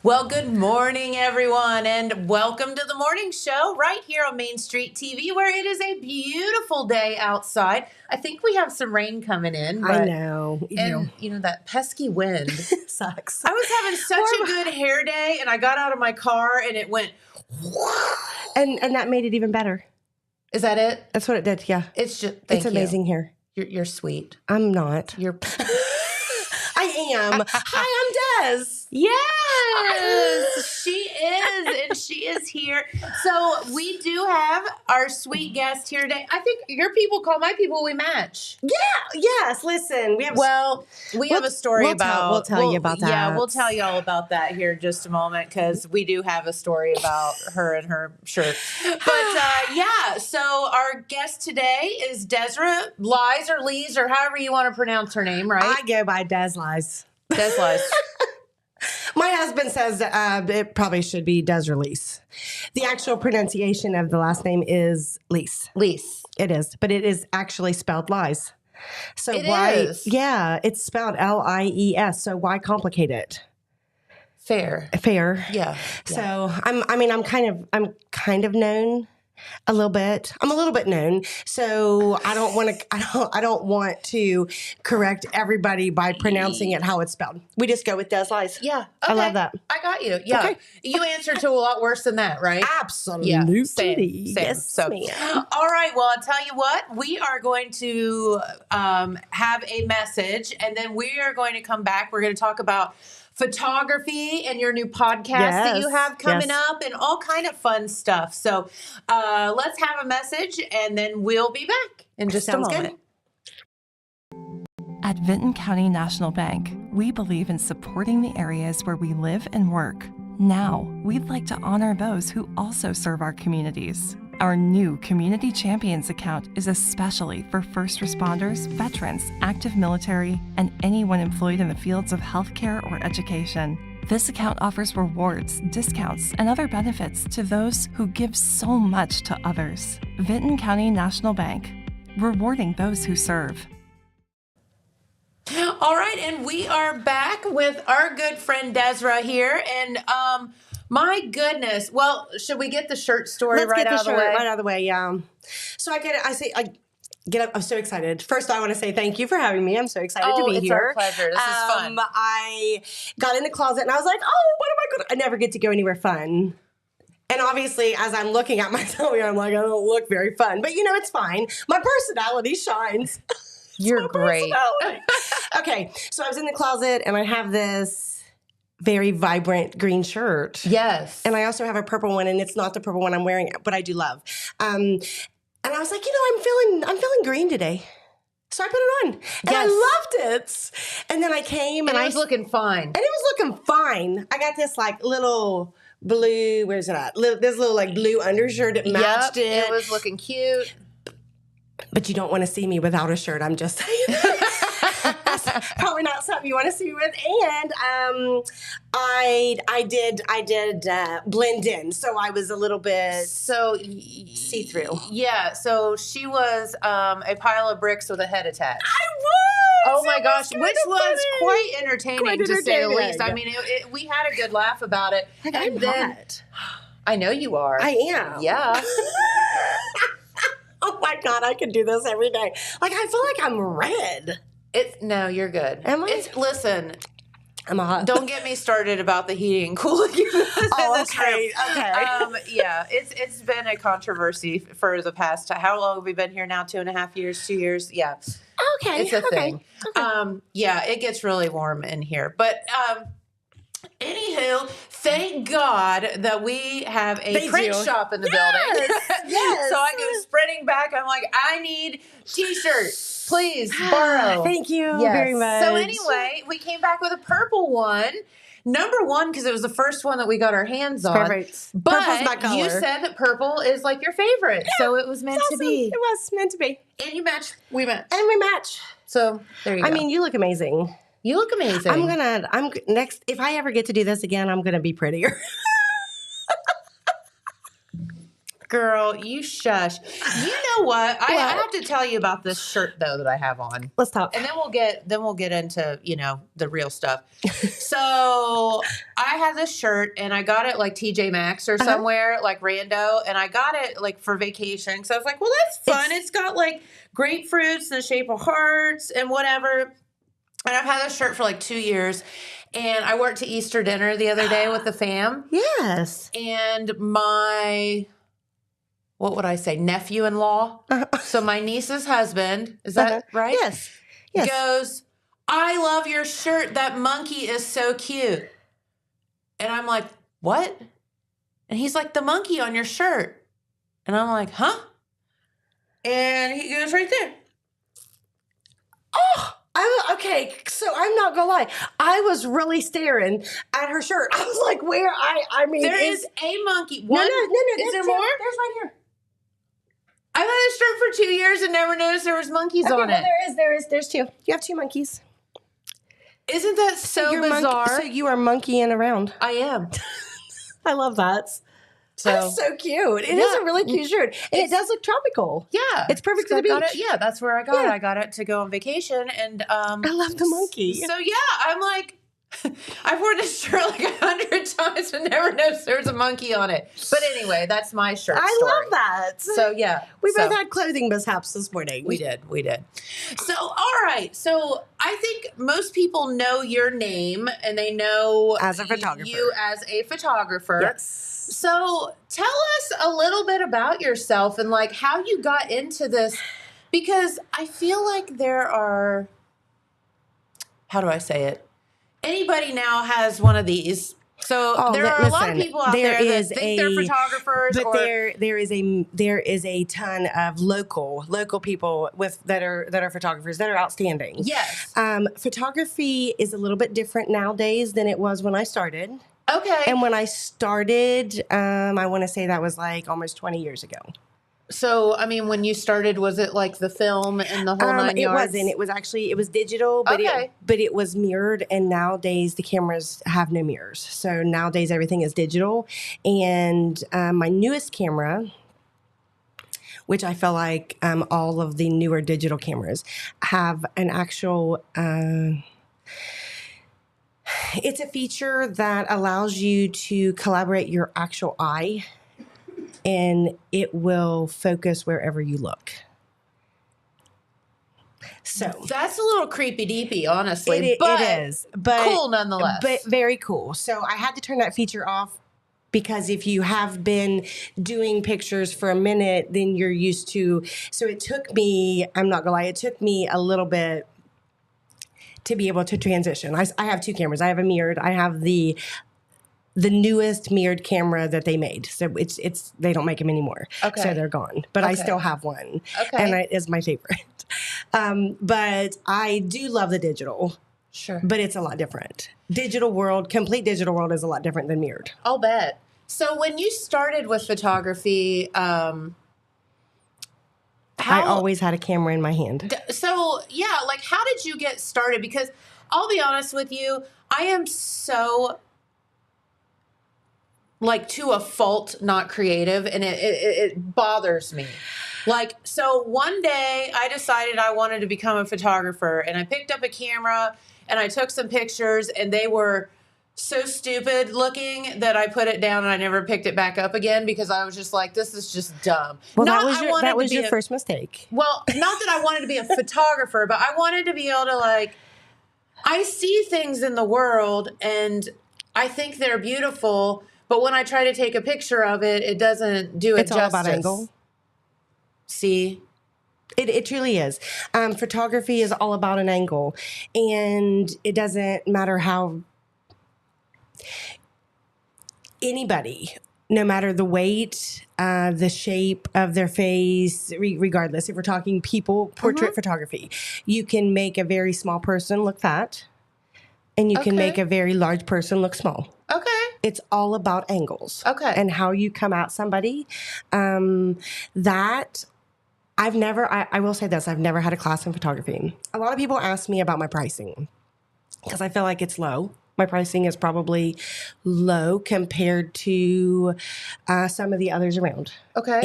Well, good morning, everyone, and welcome to the morning show right here on Main Street TV, where it is a beautiful day outside. I think we have some rain coming in. I know. And, that pesky wind. Sucks. I was having such a good hair day, and I got out of my car, and it went... And that made it even better. Is that it? That's what it did, yeah. It's just... It's amazing hair. You're sweet. I'm not. You're... I am. Hi, I'm Des. Yes, she is, and she is here. So we do have our sweet guest here today. I think your people call my people, we match. Yeah, yes, listen. We have a story about... We'll tell you about that. Yeah, we'll tell you all about that here in just a moment, because we do have a story about her and her shirt. But so our guest today is Dezra Lies or Lies, or however you want to pronounce her name, right? I go by Des Lies. Des Lies. My husband says it probably should be Dezra Lies. The actual pronunciation of the last name is Lies. Lies. It is, but it is actually spelled Lies. So it why? Is. Yeah, it's spelled Lies. So why complicate it? Fair. Yeah. So I'm kind of known a little bit. I'm a little bit known. So I don't want to correct everybody by pronouncing it how it's spelled. We just go with Des Lies. Yeah. Okay. I love that. I got you. Yeah. Okay. You answer to a lot worse than that, right? Absolutely. Yeah. Same. Yes, so, ma'am. All right. Well, I'll tell you what, we are going to have a message, and then we are going to come back. We're going to talk about photography and your new podcast that you have coming up and all kind of fun stuff. So let's have a message, and then we'll be back in just a moment. Good. At Vinton County National Bank, we believe in supporting the areas where we live and work. Now, we'd like to honor those who also serve our communities. Our new Community Champions account is especially for first responders, veterans, active military, and anyone employed in the fields of healthcare or education. This account offers rewards, discounts, and other benefits to those who give so much to others. Vinton County National Bank, rewarding those who serve. All right, and we are back with our good friend Dezra here, and my goodness. Well, should we get the shirt story Let's right get the out of the shirt way? right out of the way, yeah. So I get up. I'm so excited. First, I want to say thank you for having me. I'm so excited to be here. Our pleasure. This is fun. I got in the closet and I was like, oh, what am I going to... I never get to go anywhere fun. And obviously, as I'm looking at myself here, I'm like, I don't look very fun. But, it's fine. My personality shines. You're great. Okay, so I was in the closet and I have this very vibrant green shirt. Yes. And I also have a purple one, and it's not the purple one I'm wearing, but I do love. And I was like, I'm feeling green today. So I put it on. And I loved it. And then I came and I was looking fine. And it was looking fine. I got this little blue, where's it at? This little blue undershirt that matched it. It was looking cute. But you don't want to see me without a shirt, I'm just saying. That's probably not something you want to see me with. And I did blend in, so I was a little bit see-through. Yeah, so she was a pile of bricks with a head attached. I was! Oh my gosh, which was funny. quite entertaining, to say the least. I mean, we had a good laugh about it. I'm hot. I know you are. I am. Yeah. Oh my God, I could do this every day. I feel like I'm red. No, you're good. Am I? Listen, I'm hot. Don't get me started about the heating and cooling. Okay. Yeah, it's been a controversy for the past. How long have we been here now? 2.5 years, 2 years? Yeah. Okay. It's a thing. Okay. Yeah, it gets really warm in here, but. Anywho, thank God that we have a print shop in the building. Yes. So I go sprinting back. I'm like, I need t-shirts. Please borrow. Thank you very much. So anyway, we came back with a purple one. Number one, because it was the first one that we got our hands on. Perfect. But Purple's my color. You said that purple is like your favorite. Yeah, so it was meant to be. It was meant to be. And you match. We match. And we match. So there you go. I mean, you look amazing. You look amazing. I'm next. If I ever get to do this again, I'm going to be prettier. Girl, you shush. You know what? I have to tell you about this shirt though that I have on. Let's talk. And then we'll get into, the real stuff. So I I had this shirt and I got it like TJ Maxx or somewhere like rando, and I got it like for vacation. So I was like, well, that's fun. It's got like grapefruits in the shape of hearts and whatever. And I've had this shirt for like 2 years. And I worked to Easter dinner the other day with the fam. Yes. And my, what would I say, nephew-in-law. So my niece's husband, is that right? Yes. Goes, I love your shirt. That monkey is so cute. And I'm like, what? And he's like, the monkey on your shirt. And I'm like, huh? And he goes right there. Oh, okay. So I'm not gonna lie. I was really staring at her shirt. I was like, where? I mean, there is a monkey. No. Is there more? There's right here. I've had this shirt for 2 years and never noticed there was monkeys on it. There's two. You have two monkeys. Isn't that so bizarre? So you are monkeying around. I am. I love that. That's so cute. It is a really cute shirt. And it does look tropical. Yeah. It's perfect for the beach. Yeah, that's where I got it. I got it to go on vacation. And I love the monkey. So yeah, I'm like, I've worn this shirt like 100 times and never noticed there's a monkey on it. But anyway, that's my shirt story. I love that. So yeah. We both had clothing mishaps this morning. We did. So, all right. So I think most people know your name and they know as a photographer. You as a photographer. Yes. So tell us a little bit about yourself and like how you got into this, because I feel like there are, how do I say it? Anybody now has one of these. So there are a lot of people out there that think they're photographers. But there is a ton of local people that are photographers that are outstanding. Yes. Photography is a little bit different nowadays than it was when I started. Okay. And when I started, I want to say that was like almost 20 years ago. So, I mean, when you started, was it like the film and the whole 9 yards? It wasn't. It was digital, but it was mirrored. And nowadays the cameras have no mirrors. So nowadays everything is digital. And my newest camera, which I feel like all of the newer digital cameras have an actual... it's a feature that allows you to collaborate your actual eye, and it will focus wherever you look. So that's a little creepy deepy, honestly. It is, but cool nonetheless. But very cool. So I had to turn that feature off because if you have been doing pictures for a minute, then you're used to. So it took me. I'm not gonna lie. It took me a little bit to be able to transition. I have two cameras. I have a mirrored. I have the newest mirrored camera that they made. So it's they don't make them anymore. Okay. So they're gone. But I still have one. Okay. And it is my favorite. But I do love the digital. Sure. But it's a lot different. Complete digital world is a lot different than mirrored. I'll bet. So when you started with photography, I always had a camera in my hand. So, yeah, like how did you get started? Because I'll be honest with you, I am so, like, to a fault not creative, and it bothers me. Like, so one day I decided I wanted to become a photographer, and I picked up a camera, and I took some pictures, and they were so stupid looking that I put it down and I never picked it back up again because I was just like, this is just dumb. Well, that was your first mistake. Well, not that I wanted to be a photographer, but I wanted to be able to, like, I see things in the world and I think they're beautiful, but when I try to take a picture of it, it doesn't do it justice. It's all about angle. See? It truly is. Photography is all about an angle, and it doesn't matter how anybody, no matter the weight, the shape of their face, regardless, if we're talking people, portrait photography, you can make a very small person look fat, and you can make a very large person look small. Okay. It's all about angles. Okay. And how you come at somebody. That I will say this, I've never had a class in photography. A lot of people ask me about my pricing because I feel like it's low. My pricing is probably low compared to some of the others around. Okay.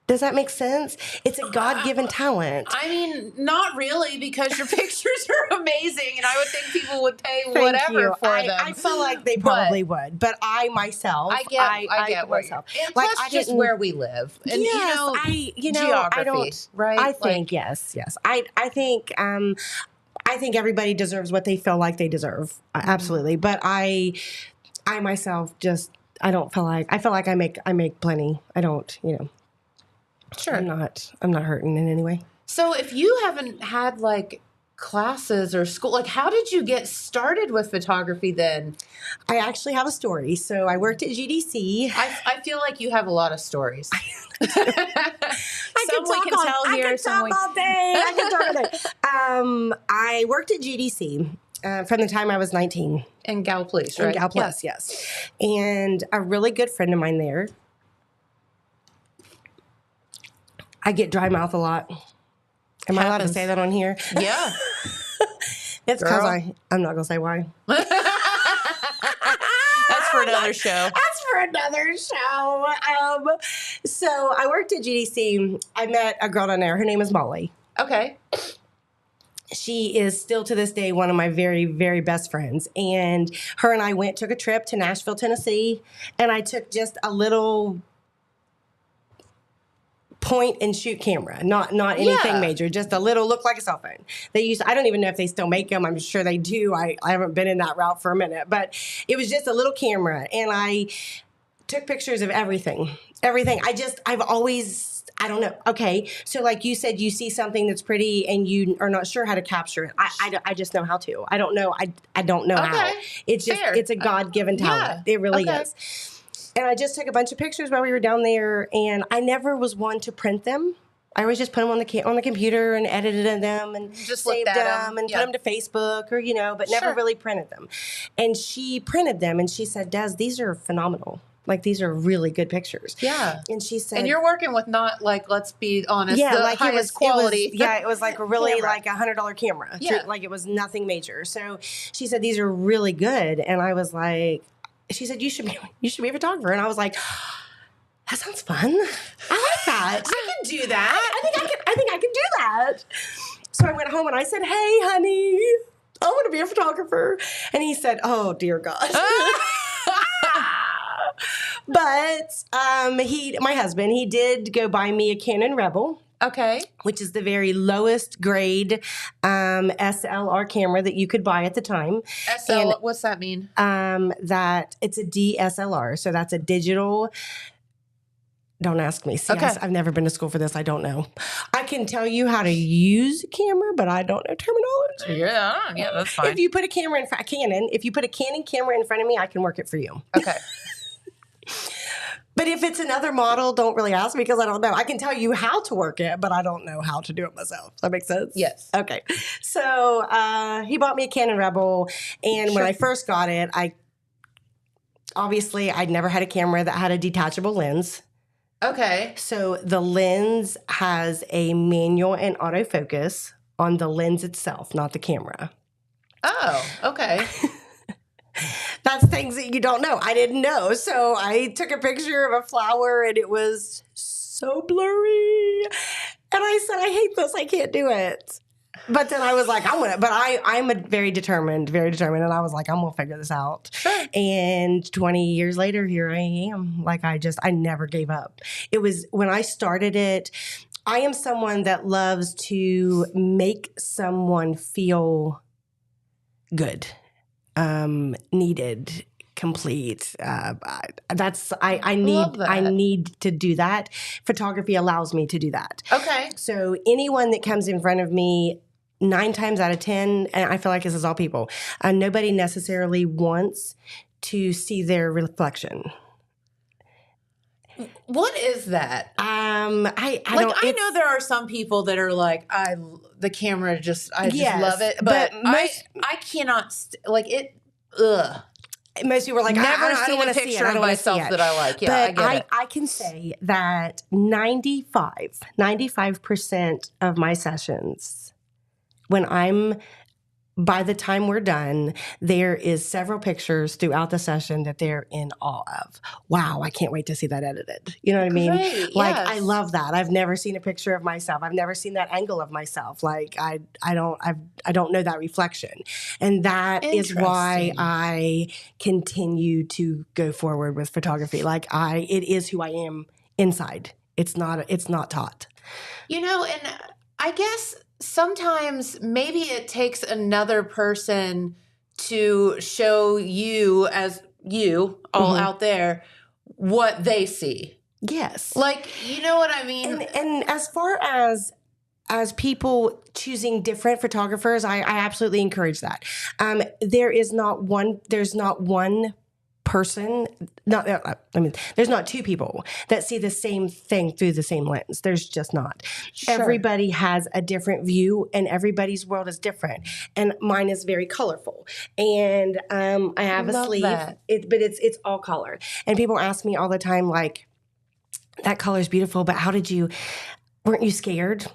Does that make sense? It's a God-given talent. I mean, not really, because your pictures are amazing, and I would think people would pay whatever for them. I feel like they probably would, but I myself, I get myself. And like plus, just where we live, and geography, I don't, right? I think yes. I think everybody deserves what they feel like they deserve, absolutely. But I myself just I feel like I make plenty. I don't, Sure. I'm not hurting in any way. So if you haven't had like classes or school, like how did you get started with photography then? I actually have a story. So I worked at GDC. I feel like you have a lot of stories. I can talk all day. I worked at GDC from the time I was 19. And Gal Police, right? In Gal Police, yes. And a really good friend of mine there. I get dry mouth a lot. Am I allowed to say that on here? Yeah. It's because I'm not going to say why. That's for another show. So I worked at GDC. I met a girl down there. Her name is Molly. Okay. She is still to this day one of my very, very best friends. And her and I took a trip to Nashville, Tennessee. And I took just a little point and shoot camera, not anything major, just a little, look like a cell phone. I don't even know if they still make them. I'm sure they do. I haven't been in that route for a minute, but it was just a little camera, and I took pictures of everything. I've always, I don't know. Okay. So like you said, you see something that's pretty and you are not sure how to capture it. I just know how to. I don't know. I don't know how. It's just, it's a God-given talent. Yeah. It really is. And I just took a bunch of pictures while we were down there, and I never was one to print them. I always just put them on the computer and edited them and just saved them and put them to Facebook or, but never really printed them. And she printed them, and she said, Des, these are phenomenal. Like, these are really good pictures. Yeah. And she said... And you're working with not, like, let's be honest, the highest quality. It was like really camera. Like $100 camera. Yeah. Like, it was nothing major. So she said, these are really good. And I was like... She said, you should be a photographer. And I was like, that sounds fun. I like that. I can do that. I think I can do that. So I went home and I said, hey, honey, I want to be a photographer. And he said, oh, dear God. But my husband, he did go buy me a Canon Rebel. Okay. Which is the very lowest grade SLR camera that you could buy at the time. What's that mean? That it's a DSLR. So that's a digital. Don't ask me. See, okay. I've never been to school for this. I don't know. I can tell you how to use a camera, but I don't know terminology. Yeah, that's fine. If you put a Canon camera in front of me, I can work it for you. Okay. But if it's another model, don't really ask me because I don't know. I can tell you how to work it, but I don't know how to do it myself. Does that make sense? Yes. Okay. So he bought me a Canon Rebel, and when I first got it, I'd never had a camera that had a detachable lens. Okay. So the lens has a manual and autofocus on the lens itself, not the camera. Oh, okay. That's things that you don't know. I didn't know. So I took a picture of a flower and it was so blurry. And I said, I hate this. I can't do it. But then I was like, I'm a very determined. And I was like, I'm going to figure this out. Sure. And 20 years later, here I am. Like, I never gave up. It was when I started it, I am someone that loves to make someone feel good. Needed, complete. I need to do that. Photography allows me to do that. Okay. So anyone that comes in front of me, 9 times out of 10, and I feel like this is all people, nobody necessarily wants to see their reflection. What is that? I know there are some people that are like, the camera just love it, but I cannot it. Ugh. Most people are like, never I don't want to see it. Picture of myself that I like. Yeah, but I can say that 95% of my sessions, when I'm by the time we're done, there is several pictures throughout the session that they're in awe of. Wow, I can't wait to see that edited. You know what I mean? Great, Like, yes. I love that. I've never seen a picture of myself. I've never seen that angle of myself. Like, I don't know that reflection. And that is why I continue to go forward with photography. Like, it is who I am inside. It's not taught. You know, and I guess sometimes maybe it takes another person to show you as you all out there what they see. Yes. Like, you know what I mean? And as far as people choosing different photographers, I absolutely encourage that. There's not one person, there's not two people that see the same thing through the same lens. There's just not. Sure. Everybody has a different view, and everybody's world is different. And mine is very colorful. And I have a sleeve, but it's all color. And people ask me all the time, like, that color's beautiful, but weren't you scared?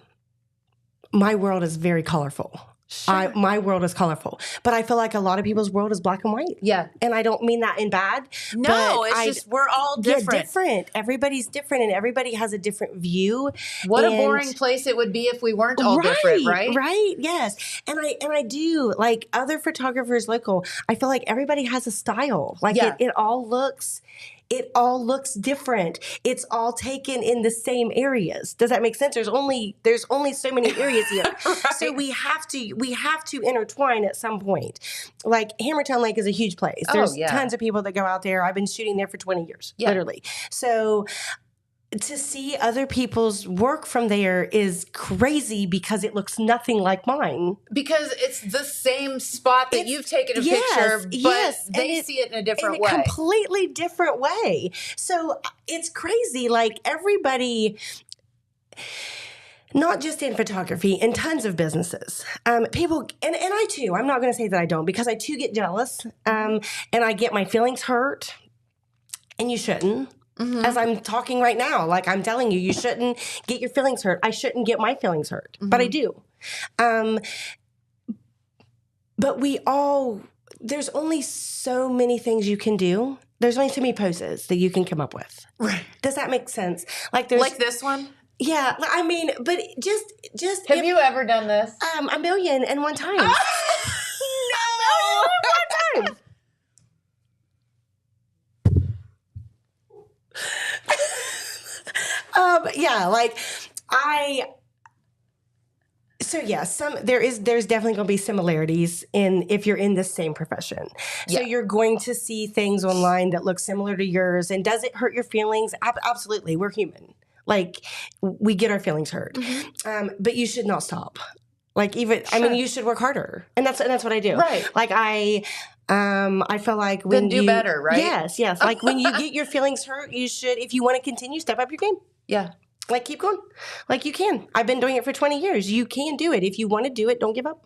My world is very colorful. Sure. My world is colorful, but I feel like a lot of people's world is black and white. Yeah. And I don't mean that in bad. No, it's just we're all different. Yeah, different. Everybody's different, and everybody has a different view. What a boring place it would be if we weren't all different, right? Right, yes. And I do, like, other photographers local, I feel like everybody has a style. Like, it all looks different. It's all taken in the same areas. Does that make sense? There's only so many areas here. Right. So we have to intertwine at some point. Like, Hammertown Lake is a huge place. There's tons of people that go out there. I've been shooting there for 20 years, literally. So to see other people's work from there is crazy because it looks nothing like mine. Because it's the same spot that you've taken a picture, but they see it in a different way. In a completely different way. So it's crazy. Like, everybody, not just in photography, in tons of businesses, people, and I too, I'm not going to say that I don't, because I too get jealous, and I get my feelings hurt, and you shouldn't. Mm-hmm. As I'm talking right now, like, I'm telling you, you shouldn't get your feelings hurt. I shouldn't get my feelings hurt, but I do. But there's only so many things you can do. There's only so many poses that you can come up with. Right. Does that make sense? Like this one? Yeah. I mean, but just. Have you ever done this? 1,000,001 times. No! 1,000,001 times. There's definitely going to be similarities if you're in the same profession. So you're going to see things online that look similar to yours. And does it hurt your feelings? Absolutely. We're human. Like, we get our feelings hurt. Mm-hmm. But you should not stop. Like, you should work harder. And that's what I do. Right. Like, I feel like when do better, right? Yes. Like, when you get your feelings hurt, you should, if you want to continue, step up your game. Yeah. Like, keep going. Like, you can. I've been doing it for 20 years. You can do it. If you want to do it, don't give up.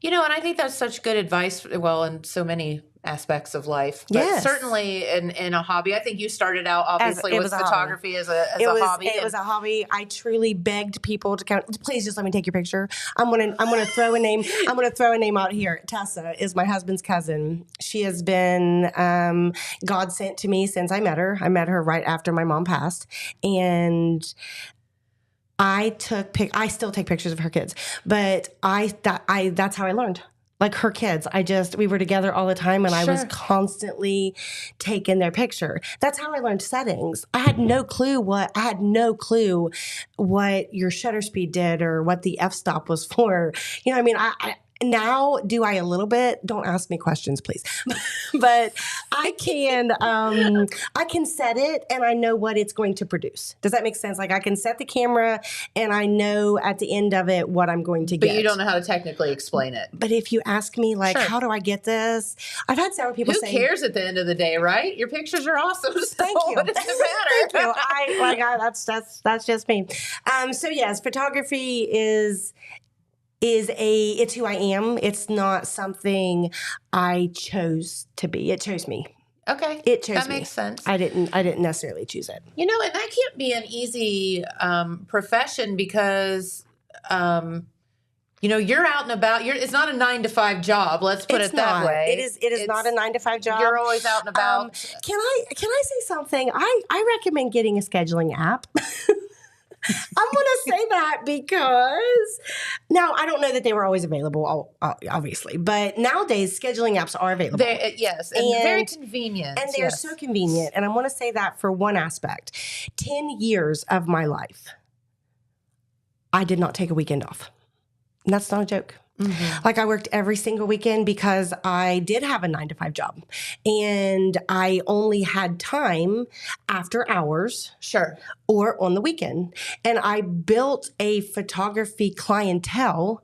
You know, and I think that's such good advice, in so many aspects of life. But certainly in a hobby. I think you started out, obviously, with photography as a hobby. It was a hobby. I truly begged people to please just let me take your picture. I'm gonna throw a name. I'm gonna throw a name out here. Tessa is my husband's cousin. She has been God sent to me since I met her. I met her right after my mom passed. And I still take pictures of her kids, but that's how I learned. Like, her kids, we were together all the time, and I was constantly taking their picture. That's how I learned settings. I had no clue what your shutter speed did or what the f-stop was for. You know, I mean, now, do I a little bit? Don't ask me questions, please. But I can set it, and I know what it's going to produce. Does that make sense? Like, I can set the camera, and I know at the end of it what I'm going to get. But you don't know how to technically explain it. But if you ask me, like, how do I get this? I've had several people say, who cares at the end of the day, right? Your pictures are awesome. So thank you. What does it matter? Thank you. That's just me. So yes, photography is it's who I am. It's not something I chose to be. It chose me. Okay. It chose me. That makes sense. I didn't necessarily choose it. You know, and that can't be an easy profession because you're out and about. It's not a 9-to-5 job. Let's put it that way. It is not a 9-to-5 job. You're always out and about. Can I say something? I recommend getting a scheduling app. I'm going to say that because now I don't know that they were always available, obviously, but nowadays scheduling apps are available. Yes, and very convenient. And they're so convenient. And I want to say that for one aspect. 10 years of my life, I did not take a weekend off. And that's not a joke. Mm-hmm. Like I worked every single weekend because I did have a 9-to-5 job and I only had time after hours. Sure. Or on the weekend. And I built a photography clientele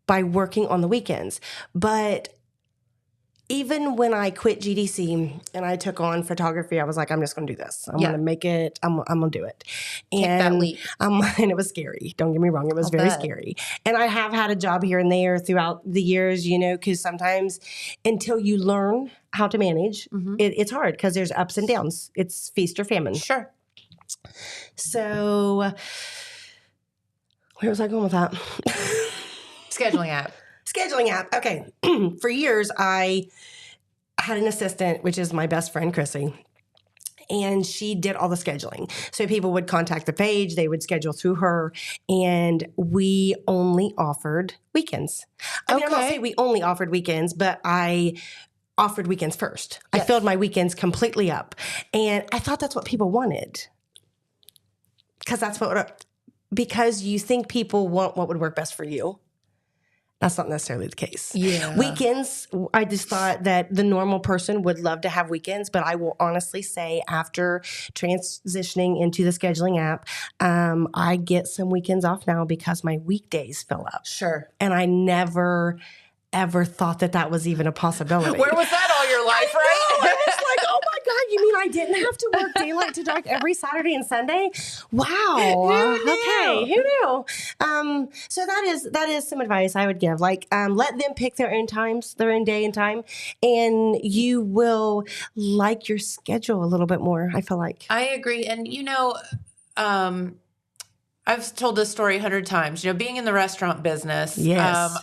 by working on the weekends. But even when I quit GDC and I took on photography, I was like, I'm just going to do this. I'm going to make it. I'm going to do it. Take that leap. And it was scary. Don't get me wrong. It was very scary. And I have had a job here and there throughout the years, because sometimes until you learn how to manage, it's hard because there's ups and downs. It's feast or famine. Sure. So where was I going with that? Scheduling app. Scheduling app. Okay. For years, I had an assistant, which is my best friend, Chrissy, and she did all the scheduling. So people would contact the page, they would schedule through her, and we only offered weekends. I mean, I'm not saying we only offered weekends, but I offered weekends first. Yes. I filled my weekends completely up, and I thought that's what people wanted. Because you think people want what would work best for you. That's not necessarily the case. Yeah. Weekends, I just thought that the normal person would love to have weekends, but I will honestly say after transitioning into the scheduling app, I get some weekends off now because my weekdays fill up. Sure. And I never, ever thought that was even a possibility. Where was that all your life, right? I was like, oh my God, you mean I didn't have to work daylight to dark every Saturday and Sunday? Wow. Okay. Who knew? So that is some advice I would give. Like, let them pick their own times, their own day and time, and you will like your schedule a little bit more, I feel like. I agree. And, I've told this story 100 times, being in the restaurant business. Yes.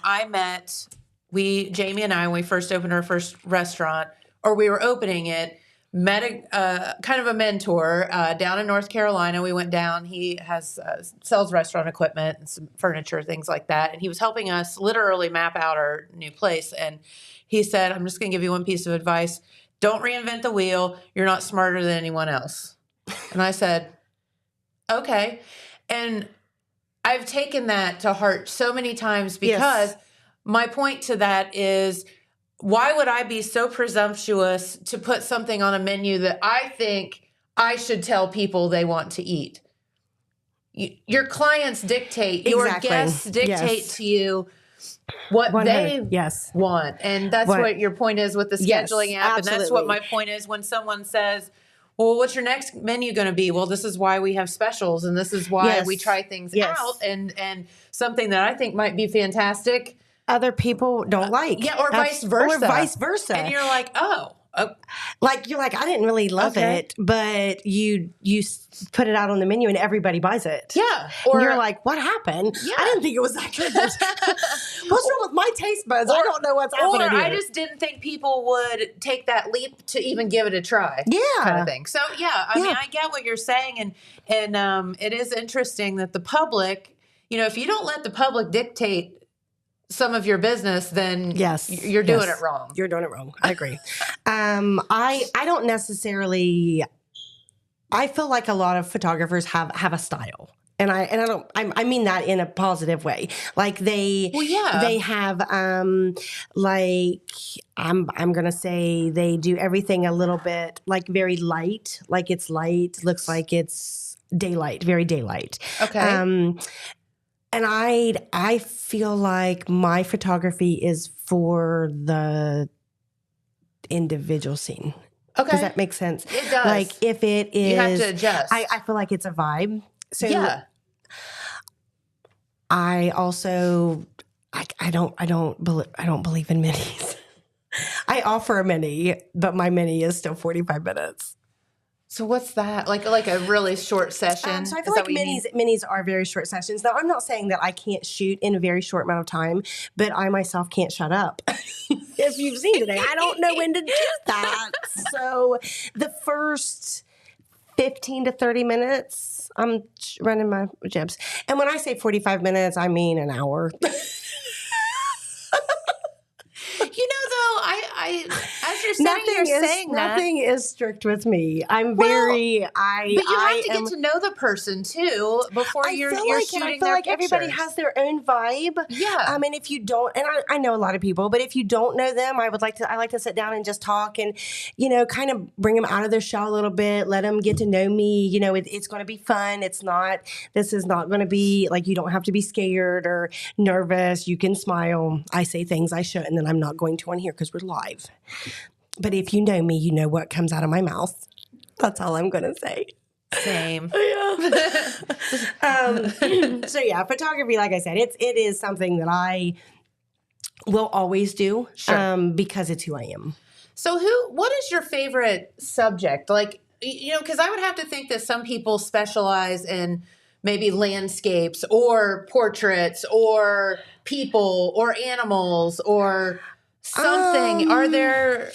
Jamie and I, when we first opened our first restaurant, or we were opening it, met a kind of a mentor down in North Carolina. We went down. He sells restaurant equipment and some furniture, things like that. And he was helping us literally map out our new place. And he said, I'm just going to give you one piece of advice. Don't reinvent the wheel. You're not smarter than anyone else. And I said, okay. And I've taken that to heart so many times because my point to that is, why would I be so presumptuous to put something on a menu that I think I should tell people they want to eat? Your clients dictate, your guests dictate to you what they want. And that's what your point is with the scheduling app. Absolutely. And that's what my point is when someone says, well, what's your next menu going to be? Well, this is why we have specials and this is why we try things out. And something that I think might be fantastic, other people don't like. Yeah, or vice versa. Or vice versa. And you're like, like you're like, I didn't really love it, but you put it out on the menu and everybody buys it. Yeah. Or you're like, what happened? Yeah. I didn't think it was that good. What's wrong with my taste buds? I don't know what's happening here. I just didn't think people would take that leap to even give it a try. Yeah. Kind of thing. So I mean, I get what you're saying. And it is interesting that the public, if you don't let the public dictate some of your business, then you're doing it wrong. You're doing it wrong. I agree. I don't necessarily, I feel like a lot of photographers have a style. And I mean that in a positive way. Like they have, like, I'm going to say they do everything a little bit like very light, like it's light, looks like it's daylight, very daylight. Okay. And I feel like my photography is for the individual scene. Okay. Does that make sense? It does. Like if it is, you have to adjust. I feel like it's a vibe. So I also, I don't believe in minis. I offer a mini, but my mini is still 45 minutes. So what's that? Like a really short session? So I feel like minis are very short sessions. Now, I'm not saying that I can't shoot in a very short amount of time, but I myself can't shut up. If you've seen today, I don't know when to do that. So the first 15 to 30 minutes, I'm running my jibs. And when I say 45 minutes, I mean an hour. I as you're sitting here saying that, nothing is strict with me. I'm very. But you have to get to know the person too before you're shooting I feel their like pictures. everybody has their own vibe. Yeah. I mean, if you don't, and I know a lot of people, but if you don't know them, I like to sit down and just talk and, kind of bring them out of their shell a little bit, let them get to know me. It's going to be fun. This is not going to be like, you don't have to be scared or nervous. You can smile. I say things I shouldn't, and I'm not going to on here because we're live. But if you know me, you know what comes out of my mouth. That's all I'm going to say. Same. So yeah, photography, like I said, it is something that I will always do. Sure. Because it's who I am. So what is your favorite subject? Like, because I would have to think that some people specialize in maybe landscapes or portraits or people or animals or something. Are there,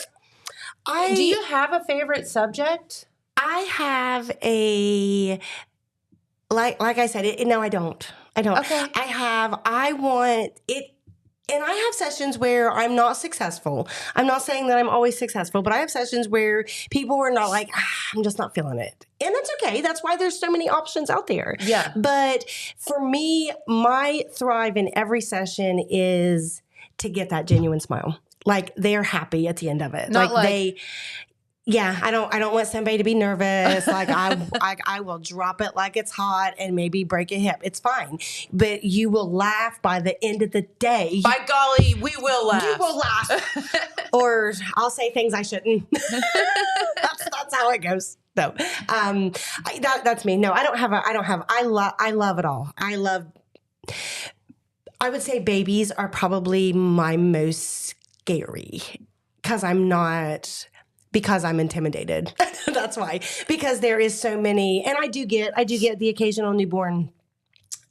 do you have a favorite subject? I have like I said, no, I don't. Okay. I want it. And I have sessions where I'm not successful. I'm not saying that I'm always successful, but I have sessions where people are not like, I'm just not feeling it. And that's okay. That's why there's so many options out there. Yeah. But for me, my thrive in every session is to get that genuine smile. Like they're happy at the end of it. I don't want somebody to be nervous. Like I will drop it like it's hot and maybe break a hip. It's fine. But you will laugh by the end of the day. By golly, we will laugh. You will laugh. Or I'll say things I shouldn't. That's how it goes. No. That's me. No, I love it all. I would say babies are probably my most scary because I'm intimidated. That's why. Because there is so many, and I do get the occasional newborn.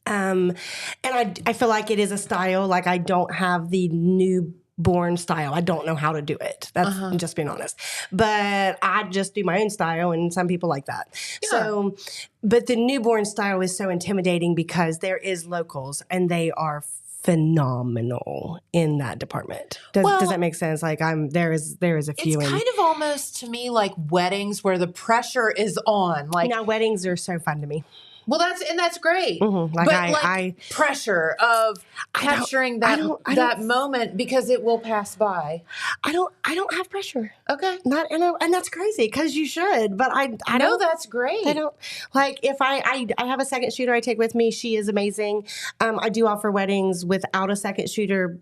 And I feel like it is a style. Like I don't have the newborn style. I don't know how to do it. That's I'm just being honest. But I just do my own style, and some people like that. Yeah. So, but the newborn style is so intimidating because there is locals, and they are phenomenal in that department. Does that make sense? Like there is a few. It's kind of almost to me like weddings where the pressure is on. Like now, weddings are so fun to me. Well, that's great. Mm-hmm. But pressure of capturing that moment because it will pass by. I don't have pressure. Okay. And that's crazy because you should, but I know that's great. I don't like if I have a second shooter I take with me. She is amazing. I do offer weddings without a second shooter,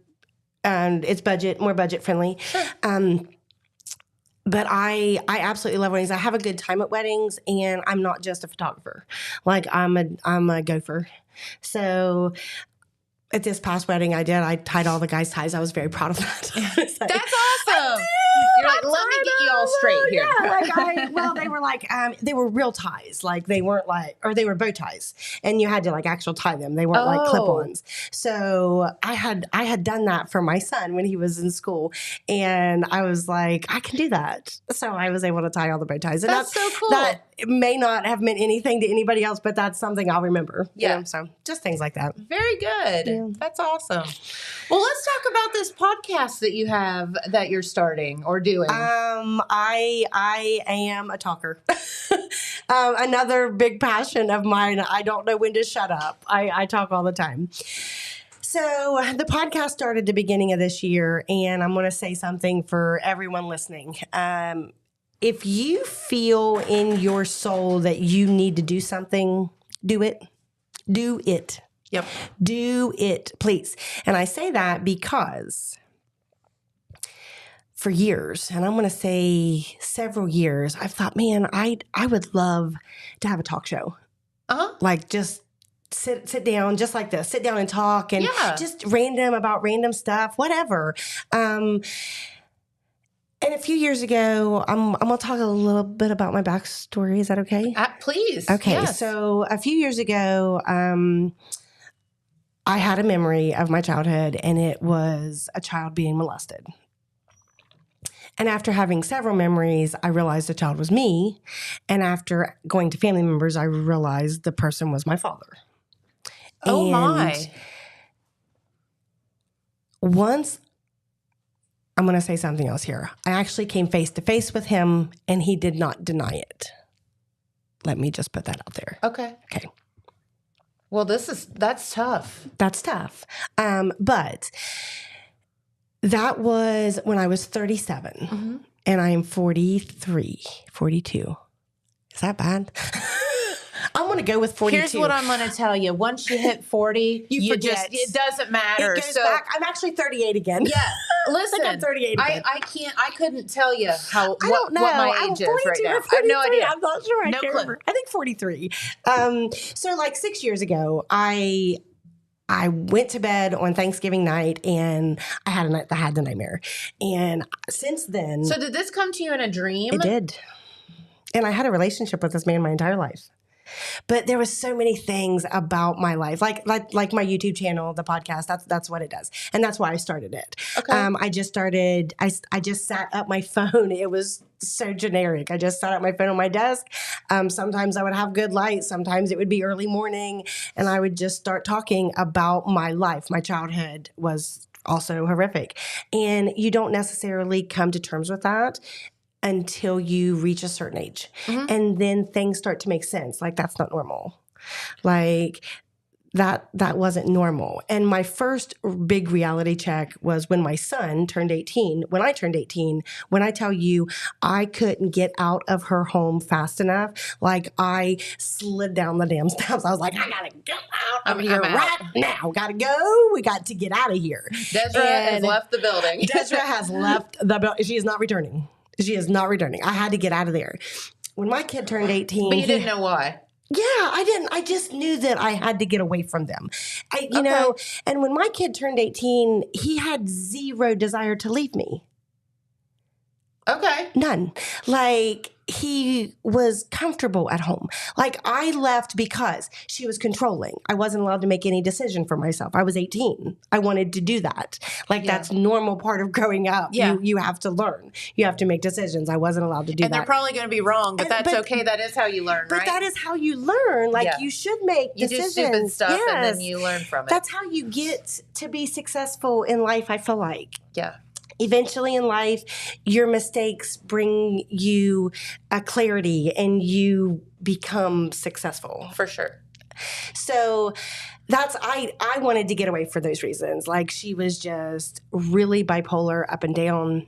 and it's more budget friendly. Sure. But I absolutely love weddings. I have a good time at weddings, and I'm not just a photographer. Like I'm a gopher. So at this past wedding I tied all the guys' ties. I was very proud of that. That's awesome. You're like, let me get you all straight here. Yeah, they were real ties. Like they weren't they were bow ties, and you had to actual tie them. They weren't like clip-ons. So I had done that for my son when he was in school, and I was like, I can do that. So I was able to tie all the bow ties. And that's so cool. That may not have meant anything to anybody else, but that's something I'll remember. Yeah. So just things like that. Very good. Yeah. That's awesome. Well, let's talk about this podcast that you have that you're starting or doing. I am a talker. Another big passion of mine. I don't know when to shut up. I talk all the time. So the podcast started the beginning of this year, and I'm going to say something for everyone listening. If you feel in your soul that you need to do something, do it. Do it. Yep. Do it, please. And I say that because for years, and I'm going to say several years, I've thought, man, I would love to have a talk show. Like just sit down just like this, sit down and talk and just random stuff, whatever. And a few years ago, I'm going to talk a little bit about my backstory. Is that okay? Please. Okay. Yes. So a few years ago, I had a memory of my childhood, and it was a child being molested. And after having several memories, I realized the child was me. And after going to family members, I realized the person was my father. Oh, and my. Once, I'm going to say something else here. I actually came face to face with him, and he did not deny it. Let me just put that out there. Okay. Okay. Well, that's tough. That's tough. But that was when I was 37, and I am 43, 42. Is that bad? I'm going to go with 42. Here's what I'm going to tell you. Once you hit 40, you forget. just, it doesn't matter. It goes back. I'm actually 38 again. Yeah. Listen, I'm 38 again. I couldn't tell you what my age is right now. I have no idea. I'm not sure. I No can't clue. remember. I think 43. So like 6 years ago, I went to bed on Thanksgiving night, and I had the nightmare. And since then, So did this come to you in a dream? it did. And I had a relationship with this man my entire life. But there was so many things about my life, like my YouTube channel, the podcast. That's what it does, and that's why I started it. Okay. I just sat up my phone. It was so generic. I just sat up my phone on my desk. Sometimes I would have good light. Sometimes it would be early morning, and I would just start talking about my life. My childhood was also horrific, and you don't necessarily come to terms with that until you reach a certain age. And then things start to make sense. Like, that's not normal. Like, that wasn't normal. And my first big reality check was when my son turned 18. When I turned 18, when I tell you I couldn't get out of her home fast enough, like I slid down the damn steps. I was like, I gotta get out of here right now. Gotta go. We got to get out of here. Dezra has left the building. Dezra has left the building. She is not returning. She is not returning. I had to get out of there. When my kid turned 18. But you didn't know why. Yeah, I didn't. I just knew that I had to get away from them. You know, and when my kid turned 18, he had zero desire to leave me. Okay. None. Like, he was comfortable at home. Like, I left because she was controlling. I wasn't allowed to make any decision for myself. I was 18. I wanted to do that. Like, that's normal part of growing up. Yeah. You have to learn. You have to make decisions. I wasn't allowed to do And that. they're probably going to be wrong, but that's okay. That is how you learn, right? But that is how you learn. Like, you should make decisions. You do stupid stuff, and then you learn from it. That's how you get to be successful in life, I feel like. Yeah. Eventually in life, your mistakes bring you a clarity, and you become successful. For sure. So I wanted to get away for those reasons. Like, she was just really bipolar, up and down.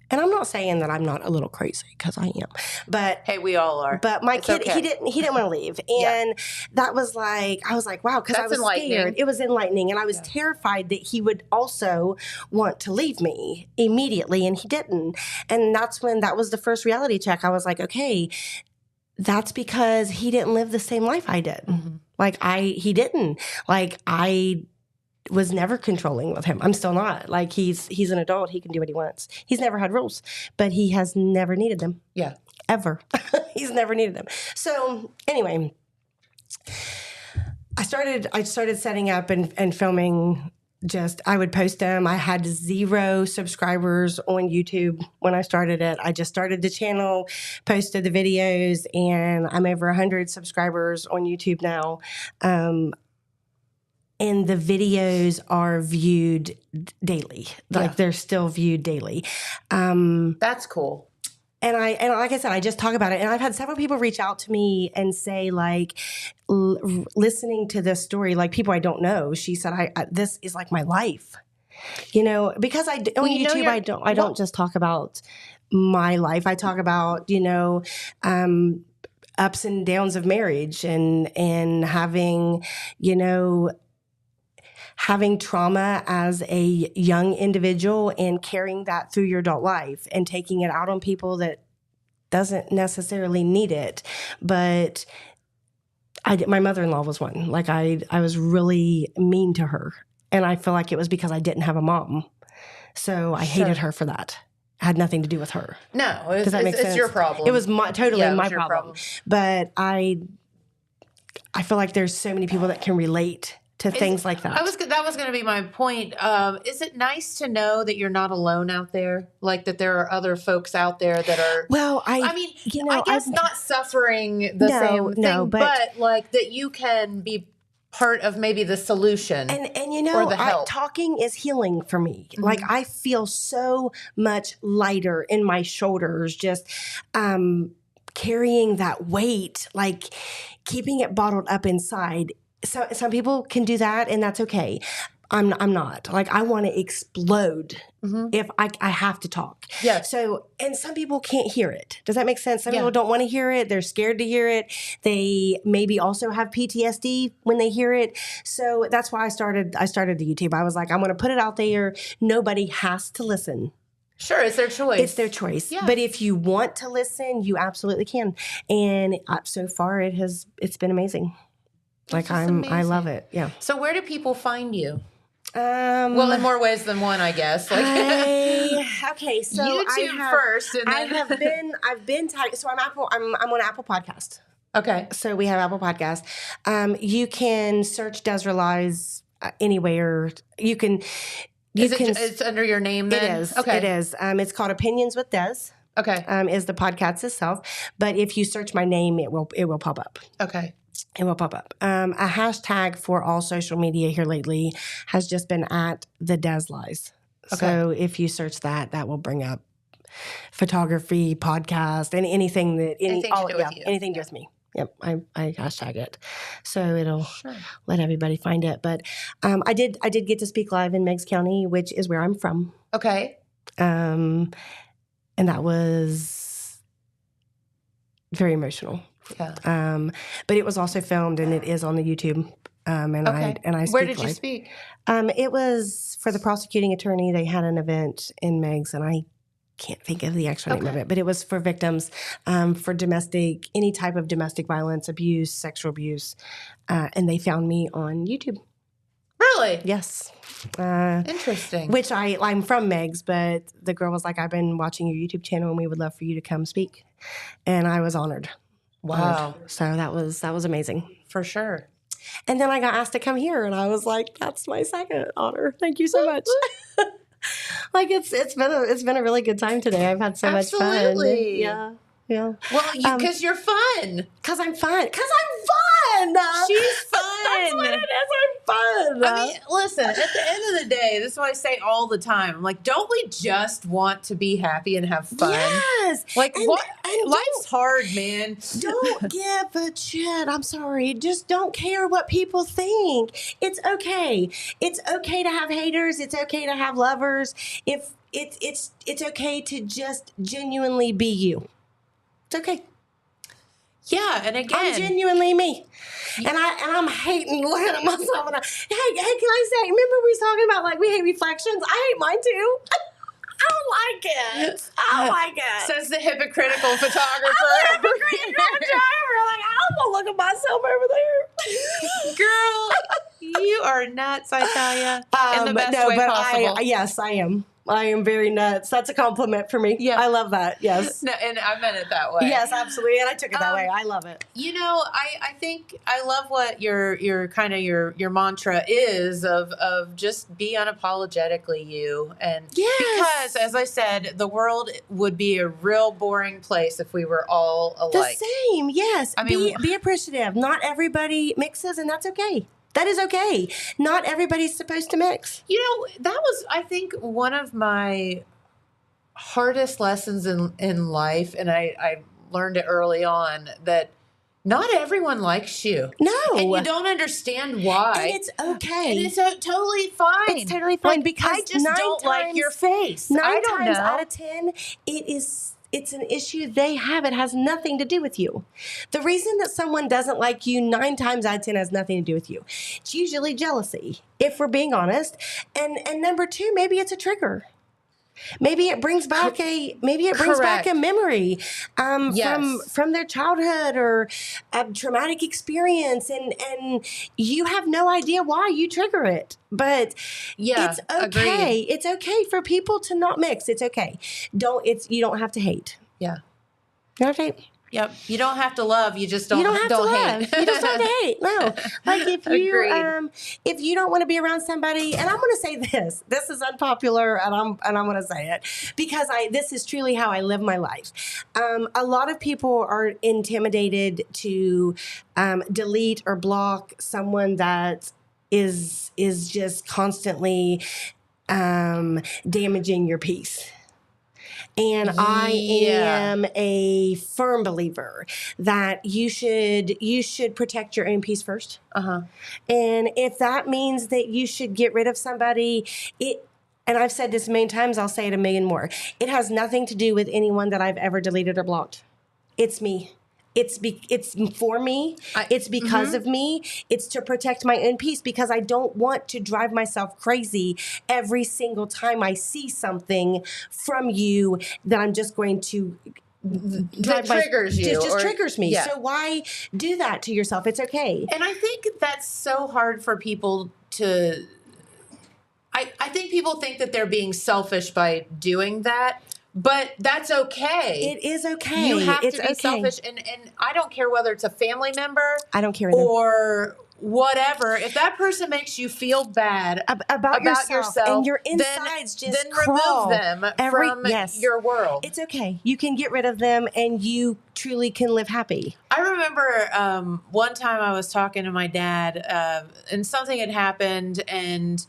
And I'm not saying that I'm not a little crazy, because I am. But hey, we all are. But my kid, he didn't want to leave, and that was like, I was like, wow, because I was scared. It was enlightening, and I was terrified that he would also want to leave me immediately, and he didn't. And that was the first reality check. I was like, okay, that's because he didn't live the same life I did. Like, he didn't. Like, I was never controlling with him. I'm still not. Like, he's an adult. He can do what he wants. He's never had rules, but he has never needed them. Yeah. Ever. He's never needed them. So anyway, I started setting up and filming. I would post them. I had 0 subscribers on YouTube when I started it. I just started the channel, posted the videos, and I'm over 100 subscribers on YouTube now. And the videos are viewed daily. Like, they're still viewed daily. That's cool. And like I said, I just talk about it. And I've had several people reach out to me and say, like, listening to this story, like, people I don't know, she said, this is like my life. You know, because on YouTube, I don't just talk about my life. I talk about, ups and downs of marriage, and having, having trauma as a young individual, and carrying that through your adult life, and taking it out on people that doesn't necessarily need it. But my mother-in-law was one. Like, I was really mean to her, and I feel like it was because I didn't have a mom. So I hated her for that. had nothing to do with her. No, Does that make sense? It's your problem. It was totally my your problem. But I feel like there's so many people that can relate to things like that. That was going to be my point. Is it nice to know that you're not alone out there? Like that there are other folks out there that are. Well, I guess not suffering the same thing, but like that you can be part of maybe the solution and or the help. Talking is healing for me. Mm-hmm. Like I feel so much lighter in my shoulders just carrying that weight, like keeping it bottled up inside. So some people can do that, and that's okay. I'm not. Like, I want to explode if I have to talk. Yeah. So, and some people can't hear it. Does that make sense? Some people don't want to hear it. They're scared to hear it. They maybe also have PTSD when they hear it. So that's why I started the YouTube. I was like, I'm going to put it out there. Nobody has to listen. Sure, it's their choice. It's their choice. Yeah. But if you want to listen, you absolutely can. And so far, it's been amazing. Like I love it. Yeah. So where do people find you? Well, in more ways than one, I guess. Like, okay, so YouTube first, and then I've been tagged. So I'm on Apple Podcast. Okay. So we have Apple Podcast. You can search Dezra Lies anywhere. You can. It's under your name then? It is. Okay. It is. It's called Opinions with Des. Okay. Is the podcast itself. But if you search my name, it will pop up. Okay. It will pop up. A hashtag for all social media here lately has just been at the Dez Lies. Okay. So if you search that will bring up photography, podcast, and anything to do with me. Yep, I hashtag it, so it'll let everybody find it. But I did get to speak live in Meigs County, which is where I'm from. Okay, and that was very emotional. Yeah. But it was also filmed, and it is on the YouTube. I speak Where did you live. speak? It was for the prosecuting attorney. They had an event in Meigs, and I can't think of the actual name of it, but it was for victims for any type of domestic violence, abuse, sexual abuse, and they found me on YouTube. Really? Yes. Interesting. Which I'm from Meigs, but the girl was like, "I've been watching your YouTube channel, and we would love for you to come speak," and I was honored. Wow. So that was amazing. For sure. And then I got asked to come here, and I was like, "That's my second honor. Thank you so much." Like it's been a really good time today. I've had so much fun. Absolutely. Yeah. Yeah. Well, because you're fun. Because I'm fun. She's fun. That's what it is. I'm fun. I mean, listen, at the end of the day, this is what I say all the time. I'm like, don't we just want to be happy and have fun? Yes. Like, life's hard, man. Don't give a shit. I'm sorry. Just don't care what people think. It's okay. It's okay to have haters. It's okay to have lovers. If it's okay to just genuinely be you. It's okay. Yeah, and again, I'm genuinely me, and I'm hating looking at myself. And hey, can I say? Remember we was talking about like we hate reflections? I hate mine too. I don't like it. I don't like it. Says the hypocritical photographer. I'm a hypocritical photographer. Like I don't want to look at myself over there. Girl, you are nuts. I tell you, in the best way possible. Yes, I am. I am very nuts. That's a compliment for me. Yeah. I love that. Yes. No, and I meant it that way. Yes, absolutely. And I took it that way. I love it. You know, I think I love what your kind of your mantra is of just be unapologetically you. And because as I said, the world would be a real boring place if we were all alike. The same. Yes. I mean, be appreciative. Not everybody mixes, and that's okay. That is okay. Not everybody's supposed to mix. You know, that was, I think, one of my hardest lessons in life, and I learned it early on, that not everyone likes you. No. And you don't understand why. And it's okay. And it's totally fine. It's totally fine, like, because I just don't like your face. 9 I don't times know. out of 10, it's an issue they have. It has nothing to do with you. The reason that someone doesn't like you 9 times out of 10 has nothing to do with you. It's usually jealousy, if we're being honest. And number 2, maybe it's a trigger. Maybe it brings back a memory from their childhood or a traumatic experience, and you have no idea why you trigger it. But it's okay. Agreed. It's okay for people to not mix. It's okay. You don't have to hate. Yeah. You don't have to hate. Yep. You don't have to love. You just don't have to hate. You just have to hate. No. Like if you don't want to be around somebody, and I'm going to say this. This is unpopular, and I'm going to say it because this is truly how I live my life. A lot of people are intimidated to delete or block someone that is just constantly damaging your peace. And I am a firm believer that you should protect your own peace first. Uh-huh. And if that means that you should get rid of somebody, and I've said this many times, I'll say it a million more. It has nothing to do with anyone that I've ever deleted or blocked. It's me. It's for me. It's because of me. It's to protect my own peace because I don't want to drive myself crazy every single time I see something from you that I'm just going to triggers you. Just triggers me. Yeah. So why do that to yourself? It's okay. And I think that's so hard for people to. I think people think that they're being selfish by doing that. But that's okay. It is okay. You have to be selfish. And I don't care whether it's a family member. I don't care either. Or whatever. If that person makes you feel bad about yourself and your insides then crawl. remove them from your world. It's okay. You can get rid of them and you truly can live happy. I remember one time I was talking to my dad and something had happened and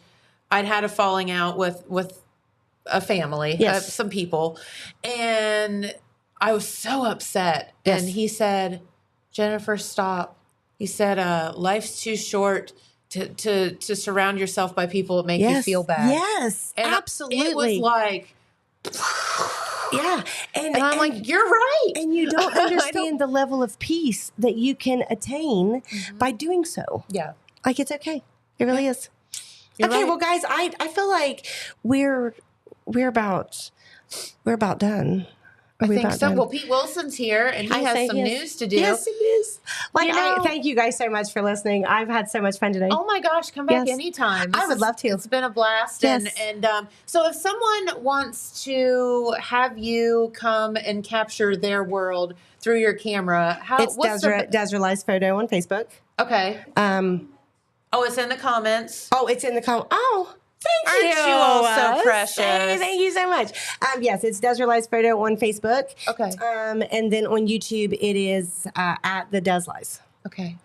I'd had a falling out with a family, some people, and I was so upset. Yes. And he said, "Jennifer, stop." He said, "Life's too short to surround yourself by people that make you feel bad." Yes, and absolutely. It was like, yeah, and I'm like, you're right, and you don't understand the level of peace that you can attain by doing so. Yeah, like it's okay. It really is. You're okay, right. well, guys, I feel like we're about done. I think so. Well, Pete Wilson's here, and he has some news to do. Yes, he is. Thank you guys so much for listening. I've had so much fun today. Oh my gosh, come back anytime. I would love to. It's been a blast. Yes. And so if someone wants to have you come and capture their world through your camera, it's Dezra Lies Photo on Facebook. Okay. Oh, it's in the comments. Oh, it's in the comments. Oh. Thank you. Aren't you all so precious? Thank you so much. Yes, it's Dezra Lies Photo on Facebook. Okay. And then on YouTube, it is at the Dez Lies. Okay.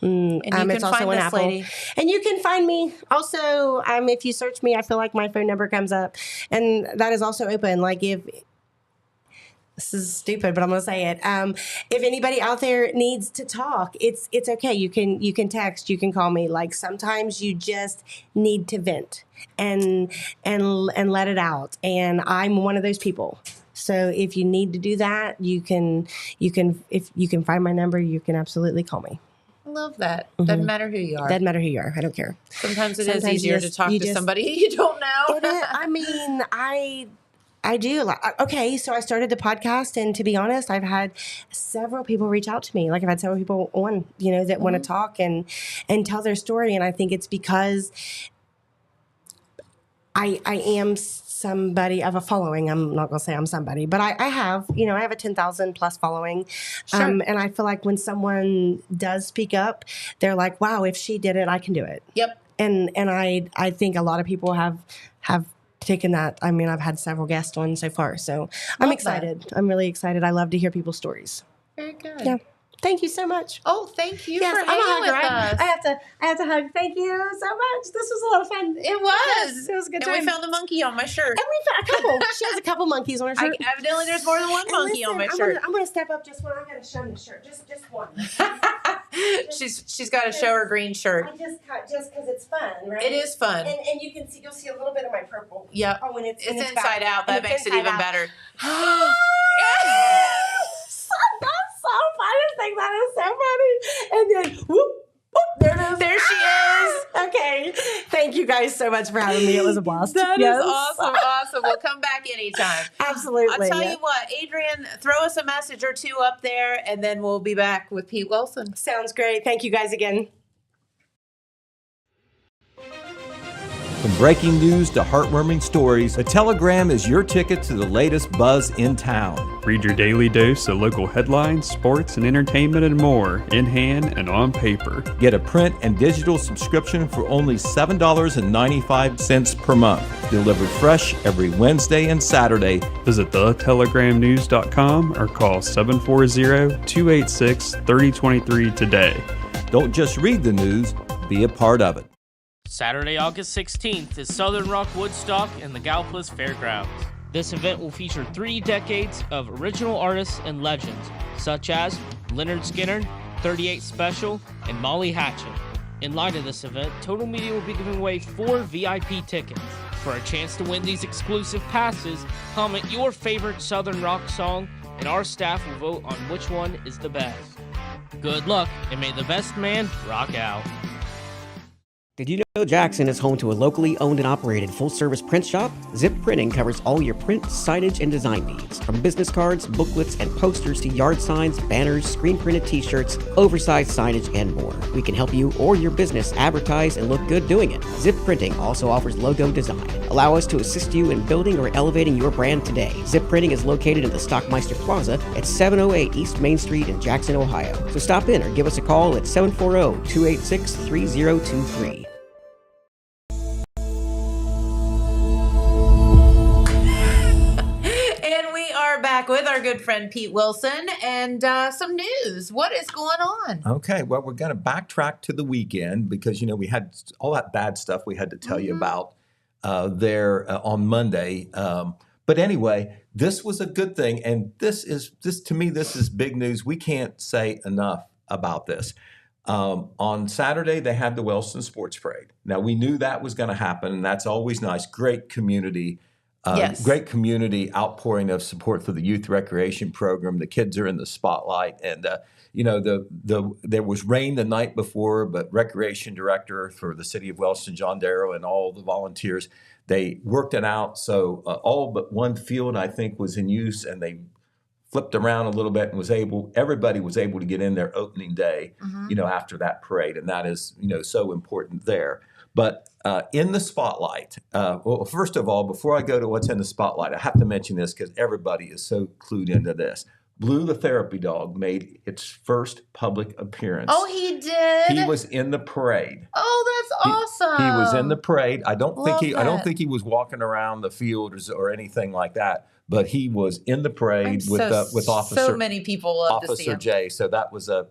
And you can it's also find on this Apple. lady. And you can find me. Also, if you search me, I feel like my phone number comes up. And that is also open. Like this is stupid, but I'm going to say it. If anybody out there needs to talk, it's okay. You can text, you can call me. Like sometimes you just need to vent and let it out. And I'm one of those people. So if you need to do that, you can find my number, you can absolutely call me. I love that. Doesn't matter who you are. Doesn't matter who you are. I don't care. Sometimes it is easier to talk to somebody you don't know. It is. I mean, I do. Okay, so I started the podcast, and to be honest, I've had several people reach out to me. Like I've had several people on, that want to talk and tell their story. And I think it's because I am somebody of a following. I'm not going to say I'm somebody, but I have a 10,000 plus following. Sure. And I feel like when someone does speak up, they're like, wow, if she did it, I can do it. Yep. And I think a lot of people have taken that. I mean, I've had several guests on so far, so I'm excited. I'm really excited. I love to hear people's stories. Very good. Yeah. Thank you so much. Oh, thank you for I'm a hanging hugger. with us. I have to hug. Thank you so much. This was a lot of fun. It was. Yes, it was a good and time. we found a monkey on my shirt. And we found a couple. She has a couple monkeys on her shirt. Evidently, there's more than one monkey on my shirt. I'm gonna step up just one. I gotta show the shirt. Just one. She's got to show her green shirt. I just because it's fun, right? It is fun. And you'll see a little bit of my purple. Yep. Oh, when it's inside out. That makes it even better. That's so funny. I think that is so funny. And then whoop, there she is. Okay. Thank you guys so much for having me. It was a blast. That is awesome. Awesome. We'll come back in. anytime. Absolutely. I'll tell you what, Adrian, throw us a message or two up there, and then we'll be back with Pete Wilson. Sounds great. Thank you guys again. From breaking news to heartwarming stories, the Telegram is your ticket to the latest buzz in town. Read your daily dose of local headlines, sports, and entertainment and more in hand and on paper. Get a print and digital subscription for only $7.95 per month. Delivered fresh every Wednesday and Saturday. Visit thetelegramnews.com or call 740-286-3023 today. Don't just read the news, be a part of it. Saturday, August 16th is Southern Rock Woodstock in the Gallipolis Fairgrounds. This event will feature 3 decades of original artists and legends, such as Leonard Skinner, 38 Special, and Molly Hatchet. In light of this event, Total Media will be giving away 4 VIP tickets. For a chance to win these exclusive passes, comment your favorite Southern Rock song, and our staff will vote on which one is the best. Good luck, and may the best man rock out. Did you know Jackson is home to a locally owned and operated full-service print shop? Zip Printing covers all your print, signage, and design needs. From business cards, booklets, and posters to yard signs, banners, screen-printed t-shirts, oversized signage, and more. We can help you or your business advertise and look good doing it. Zip Printing also offers logo design. Allow us to assist you in building or elevating your brand today. Zip Printing is located in the Stockmeister Plaza at 708 East Main Street in Jackson, Ohio. So stop in or give us a call at 740-286-3023. Back with our good friend Pete Wilson and some news. What is going on? Okay, well, we're going to backtrack to the weekend because, you know, we had all that bad stuff we had to tell you about there on Monday. But anyway, this was a good thing. And this to me, this is big news. We can't say enough about this. On Saturday, they had the Wellston Sports Parade. Now, we knew that was going to happen, and that's always nice. Great community. Yes. Great community outpouring of support for the youth recreation program. The kids are in the spotlight, and you know there was rain the night before, but recreation director for the city of Wellston, John Darrow, and all the volunteers, they worked it out. So all but one field, I think, was in use, and they flipped around a little bit and everybody was able to get in there opening day, you know, after that parade, and that is, you know, so important there. But in the spotlight, well, first of all, before I go to what's in the spotlight, I have to mention this because everybody is so clued into this. Blue the therapy dog made its first public appearance. Oh, he did. He was in the parade. Oh, that's awesome. He was in the parade. I don't think that. he was walking around the field or anything like that. But he was in the parade with Officer. So many people love to see Officer him. Jay. So that was a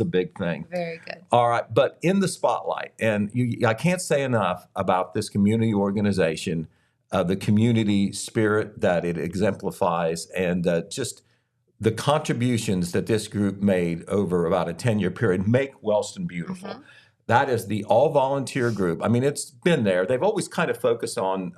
big thing. Very good. All right, but in the spotlight, and I can't say enough about this community organization, the community spirit that it exemplifies, and just the contributions that this group made over about a 10-year period make Wellston beautiful. Mm-hmm. That is the all-volunteer group. I mean, it's been there. They've always kind of focused on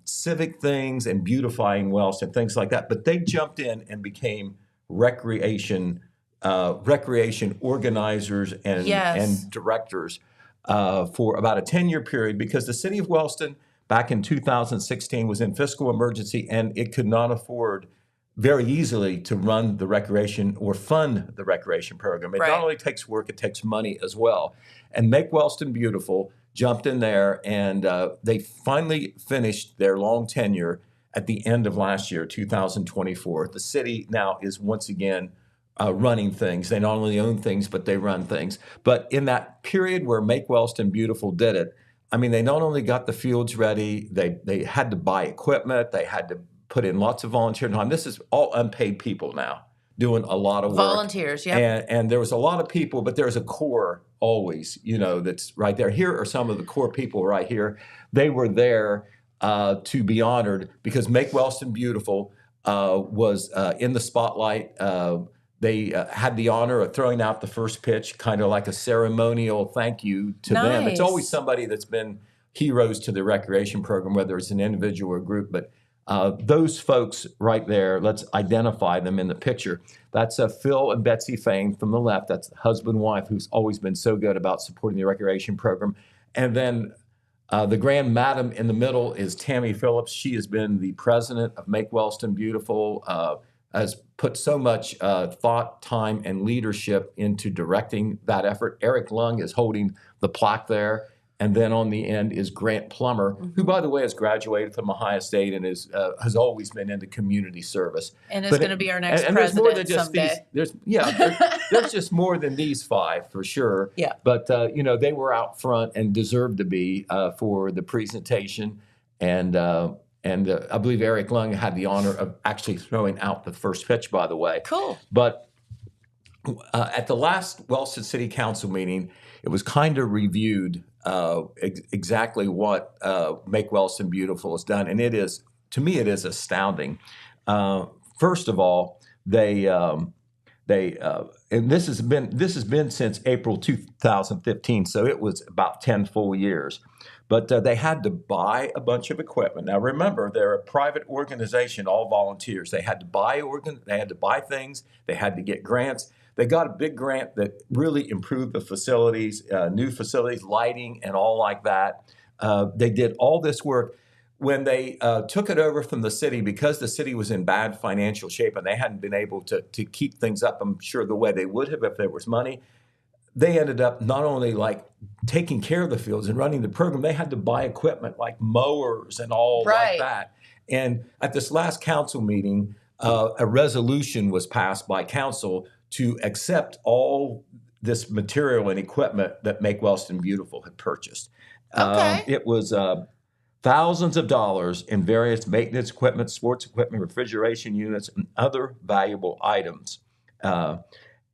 civic things and beautifying Wellston, things like that. But they jumped in and became recreation organizers and directors for about a 10-year period because the city of Wellston back in 2016 was in fiscal emergency and it could not afford very easily to run the recreation or fund the recreation program. It not only takes work, it takes money as well. And Make Wellston Beautiful jumped in there, and they finally finished their long tenure at the end of last year, 2024. The city now is once again running things. They not only own things, but they run things. But in that period where Make Wellston Beautiful did it, I mean, they not only got the fields ready, they had to buy equipment, they had to put in lots of volunteer time. This is all unpaid people now doing a lot of work. Volunteers, yeah. And there was a lot of people, but there's a core always, you know, that's right there. Here are some of the core people right here. They were there to be honored because Make Wellston Beautiful was in the spotlight. They had the honor of throwing out the first pitch, kind of like a ceremonial thank you to them. It's always somebody that's been heroes to the recreation program, whether it's an individual or group, but those folks right there, let's identify them in the picture. That's Phil and Betsy Fain from the left. That's the husband and wife who's always been so good about supporting the recreation program. And then The grand madam in the middle is Tammy Phillips. She has been the president of Make Wellston Beautiful, has put so much thought, time, and leadership into directing that effort. Eric Lung is holding the plaque there. And then on the end is Grant Plummer, who, by the way, has graduated from Ohio State and has always been into community service. And is going to be our next and president there's more than just someday. There's just more than these five for sure. Yeah. But they were out front and deserved to be for the presentation. And I believe Eric Lung had the honor of actually throwing out the first pitch, by the way. Cool. But at the last Wellston City Council meeting, it was kind of reviewed exactly what Make Wellston Beautiful has done, and to me it is astounding. First of all, they and this has been since April 2015, so it was about 10 full years. But they had to buy a bunch of equipment. Now remember, they're a private organization, all volunteers. They had to buy things. They had to get grants. They got a big grant that really improved the facilities, new facilities, lighting, and all like that. They did all this work. When they took it over from the city, because the city was in bad financial shape and they hadn't been able to keep things up, I'm sure, the way they would have if there was money, they ended up not only like taking care of the fields and running the program, they had to buy equipment like mowers and all like that. And at this last council meeting, a resolution was passed by council to accept all this material and equipment that Make Wellston Beautiful had purchased. Okay. It was thousands of dollars in various maintenance equipment, sports equipment, refrigeration units, and other valuable items.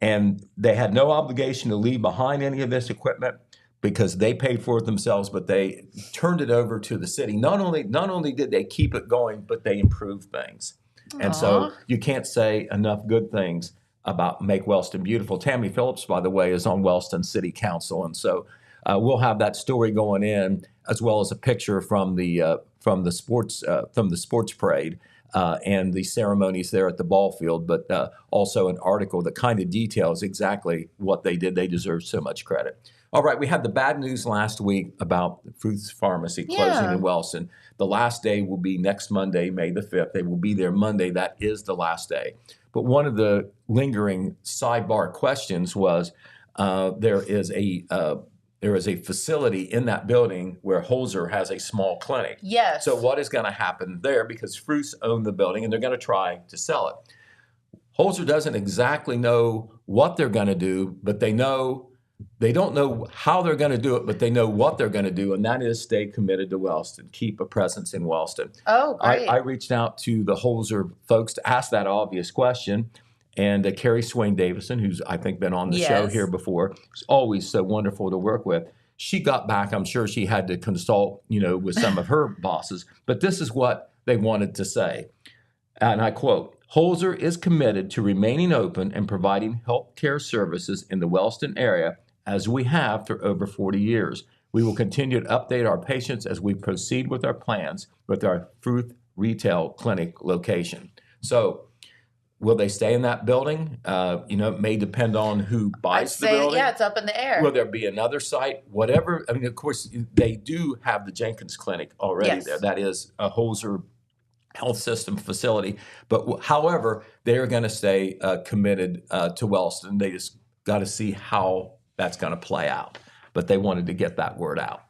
And they had no obligation to leave behind any of this equipment because they paid for it themselves, but they turned it over to the city. Not only did they keep it going, but they improved things. Aww. And so you can't say enough good things about Make Wellston Beautiful. Tammy Phillips, by the way, is on Wellston City Council, and so we'll have that story going in, as well as a picture from the sports parade and the ceremonies there at the ball field, but also an article that kind of details exactly what they did. They deserve so much credit. All right, we had the bad news last week about the Fruits Pharmacy closing in Wellston. The last day will be next Monday, May the 5th. They will be there Monday. That is the last day. But one of the lingering sidebar questions was there is a facility in that building where Holzer has a small clinic. Yes. So what is going to happen there? Because Fruits own the building and they're going to try to sell it. Holzer doesn't exactly know what they're going to do, but they don't know how they're going to do it, but they know what they're going to do, and that is stay committed to Wellston, keep a presence in Wellston. Oh, great. I reached out to the Holzer folks to ask that obvious question, and Carrie Swain Davison, who's I think been on the show here before, is always so wonderful to work with. She got back. I'm sure she had to consult, with some of her bosses, but this is what they wanted to say, and I quote, "Holzer is committed to remaining open and providing health care services in the Wellston area as we have for over 40 years. We will continue to update our patients as we proceed with our plans with our Fruit Retail Clinic location." So will they stay in that building? It may depend on who buys the building. Yeah, it's up in the air. Will there be another site? Whatever. I mean, of course, they do have the Jenkins Clinic already there. That is a Holzer health system facility. But however, they're going to stay committed to Wellston. They just got to see how that's going to play out. But they wanted to get that word out.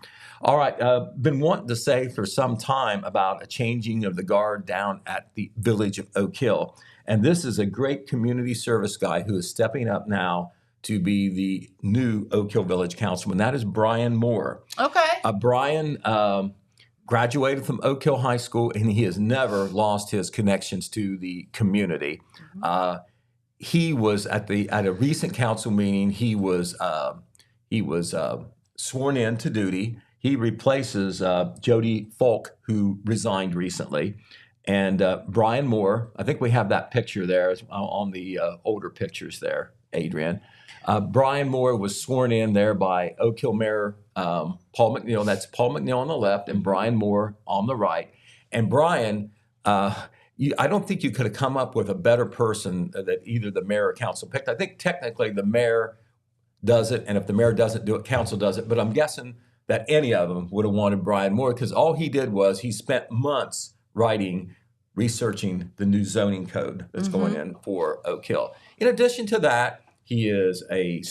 All right, been wanting to say for some time about a changing of the guard down at the village of Oak Hill. And this is a great community service guy who is stepping up now to be the new Oak Hill Village Councilman. That is Brian Moore. Okay. Brian graduated from Oak Hill High School, and he has never lost his connections to the community. Mm-hmm. He was at a recent council meeting. He was sworn in to duty. He replaces Jody Falk, who resigned recently. And Brian Moore, I think we have that picture there on the older pictures there, Adrian. Brian Moore was sworn in there by Oak Hill Mayor Paul McNeil. That's Paul McNeil on the left and Brian Moore on the right. And Brian, I don't think you could have come up with a better person that either the mayor or council picked. I think technically the mayor does it, and if the mayor doesn't do it, council does it. But I'm guessing that any of them would have wanted Brian Moore, because all he did was he spent months researching the new zoning code that's going in for Oak Hill. In addition to that, he is a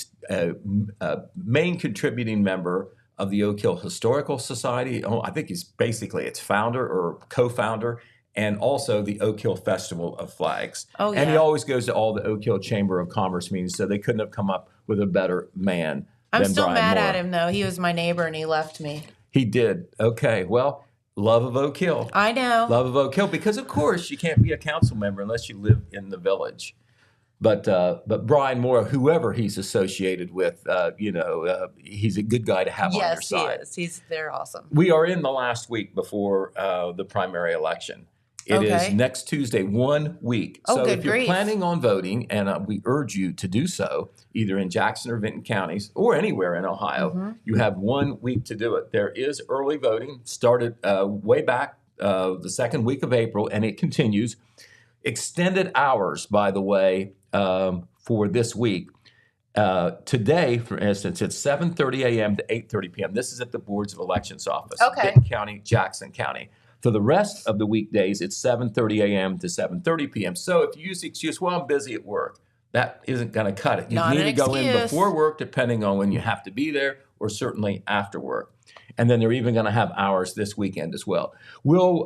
main contributing member of the Oak Hill Historical Society. I think he's basically its founder or co-founder, and also the Oak Hill Festival of Flags. Oh, yeah. And he always goes to all the Oak Hill Chamber of Commerce meetings, so they couldn't have come up with a better man. I'm still Brian mad Moore. at him, though. He was my neighbor, and he left me. He did. Okay. Well, love of Oak Hill. I know. Love of Oak Hill, because, of course, you can't be a council member unless you live in the village. But Brian Moore, whoever he's associated with, he's a good guy to have on your side. Yes, he is. They're awesome. We are in the last week before the primary election. It is next Tuesday, 1 week. Oh, so good if you're grief. planning on voting, and we urge you to do so, either in Jackson or Vinton counties or anywhere in Ohio, you have 1 week to do it. There is early voting, started way back the second week of April, and it continues. Extended hours, by the way, for this week. Today, for instance, it's 7:30 a.m. to 8:30 p.m. This is at the Boards of Elections office, Benton County, Jackson County. For the rest of the weekdays, it's 7:30 a.m. to 7:30 p.m. So if you use the excuse, well, I'm busy at work, that isn't going to cut it. You need to go in before work, depending on when you have to be there, or certainly after work. And then they're even going to have hours this weekend as well. We'll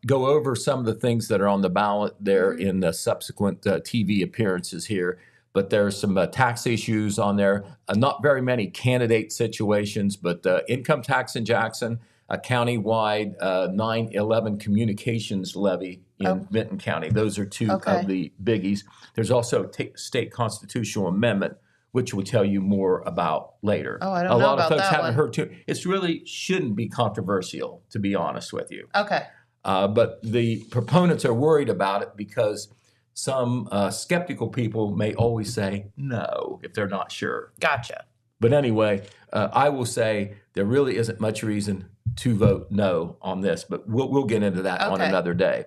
go over some of the things that are on the ballot there in the subsequent TV appearances here. But there's some tax issues on there. Not very many candidate situations, but income tax in Jackson, a countywide 9/11 communications levy in Vinton County. Those are two of the biggies. There's also a state constitutional amendment, which we'll tell you more about later. Oh, I don't know about that one. A lot of folks haven't heard too. It really shouldn't be controversial, to be honest with you. Okay. But the proponents are worried about it because some skeptical people may always say no if they're not sure. Gotcha. But anyway, I will say there really isn't much reason to vote no on this, but we'll get into that on another day.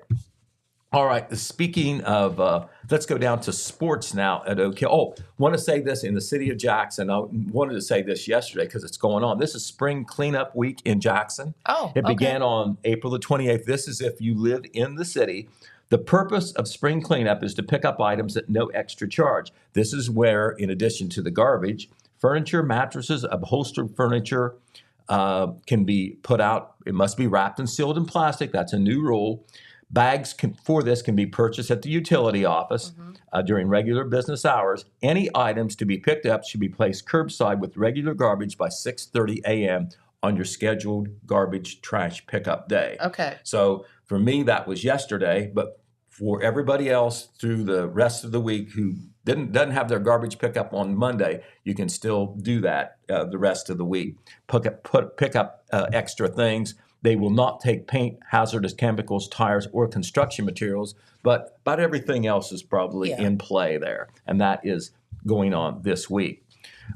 All right, speaking of, let's go down to sports now at Oak Hill. Oh, want to say this in the city of Jackson. I wanted to say this yesterday because it's going on. This is spring cleanup week in Jackson. Oh, It began on April the 28th. This is if you live in the city. The purpose of spring cleanup is to pick up items at no extra charge. This is where, in addition to the garbage, furniture, mattresses, upholstered furniture can be put out. It must be wrapped and sealed in plastic. That's a new rule. Bags for this can be purchased at the utility office during regular business hours. Any items to be picked up should be placed curbside with regular garbage by 6:30 a.m. on your scheduled garbage trash pickup day. Okay. So for me, that was yesterday, but for everybody else through the rest of the week who doesn't have their garbage pickup on Monday, you can still do that the rest of the week. Pick up extra things. They will not take paint, hazardous chemicals, tires, or construction materials, but about everything else is probably in play there, and that is going on this week.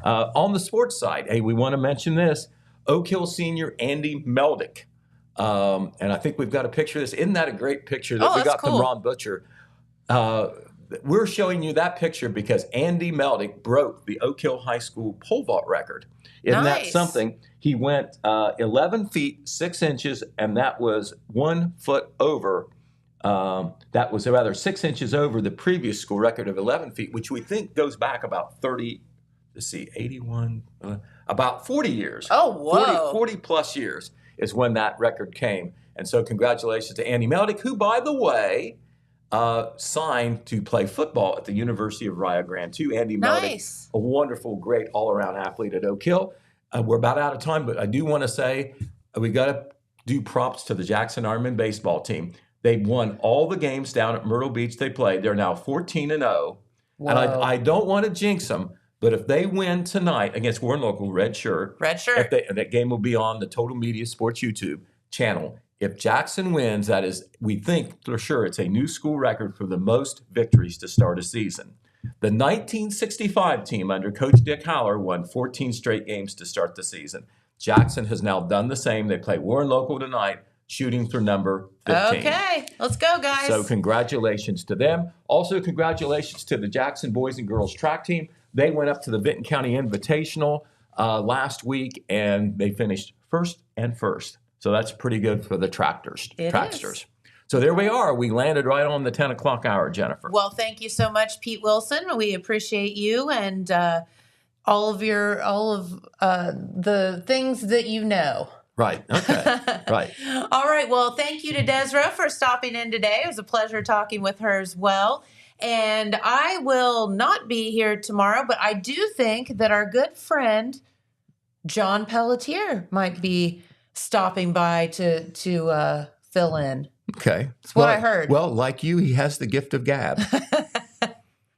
On the sports side, hey, we want to mention this. Oak Hill senior Andy Meldick, and I think we've got a picture of this. Isn't that a great picture that we got from Ron Butcher? We're showing you that picture because Andy Meldick broke the Oak Hill High School pole vault record. Isn't that something? He went 11 feet, 6 inches, and that was 1 foot over. That was rather 6 inches over the previous school record of 11 feet, which we think goes back about 81, about 40 years. Oh, whoa. 40 plus years is when that record came. And so congratulations to Andy Meldick, who, by the way, signed to play football at the University of Rio Grande too. Andy Meldick, a wonderful, great all-around athlete at Oak Hill. We're about out of time, but I do want to say we got to do props to the Jackson Ironman baseball team. They won all the games down at Myrtle Beach they played. They're now 14-0. And I don't want to jinx them, but if they win tonight against Warren Local, red shirt. And that game will be on the Total Media Sports YouTube channel. If Jackson wins, that is, we think for sure it's a new school record for the most victories to start a season. The 1965 team under Coach Dick Haller won 14 straight games to start the season. Jackson has now done the same. They play Warren Local tonight, shooting for number 15. Okay, let's go, guys. So congratulations to them. Also, congratulations to the Jackson boys and girls track team. They went up to the Vinton County Invitational last week, and they finished first and first. So that's pretty good for the tracksters. So there we are. We landed right on the 10 o'clock hour, Jennifer. Well, thank you so much, Pete Wilson. We appreciate you and all of the things that you know. Right. Okay. Right. All right. Well, thank you to Dezra for stopping in today. It was a pleasure talking with her as well. And I will not be here tomorrow, but I do think that our good friend John Pelletier might be stopping by to fill in. Okay. That's what I heard. Well, like you, he has the gift of gab.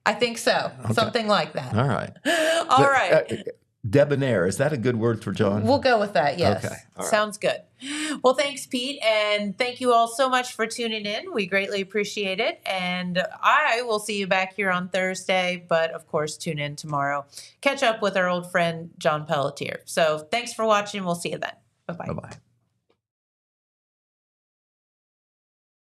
I think so. Okay. Something like that. All right. All right. Debonair, is that a good word for John? We'll go with that, yes. Okay. All right. Sounds good. Well, thanks, Pete, and thank you all so much for tuning in. We greatly appreciate it, and I will see you back here on Thursday, but of course, tune in tomorrow. Catch up with our old friend, John Pelletier. So thanks for watching. We'll see you then. Bye-bye. Bye-bye.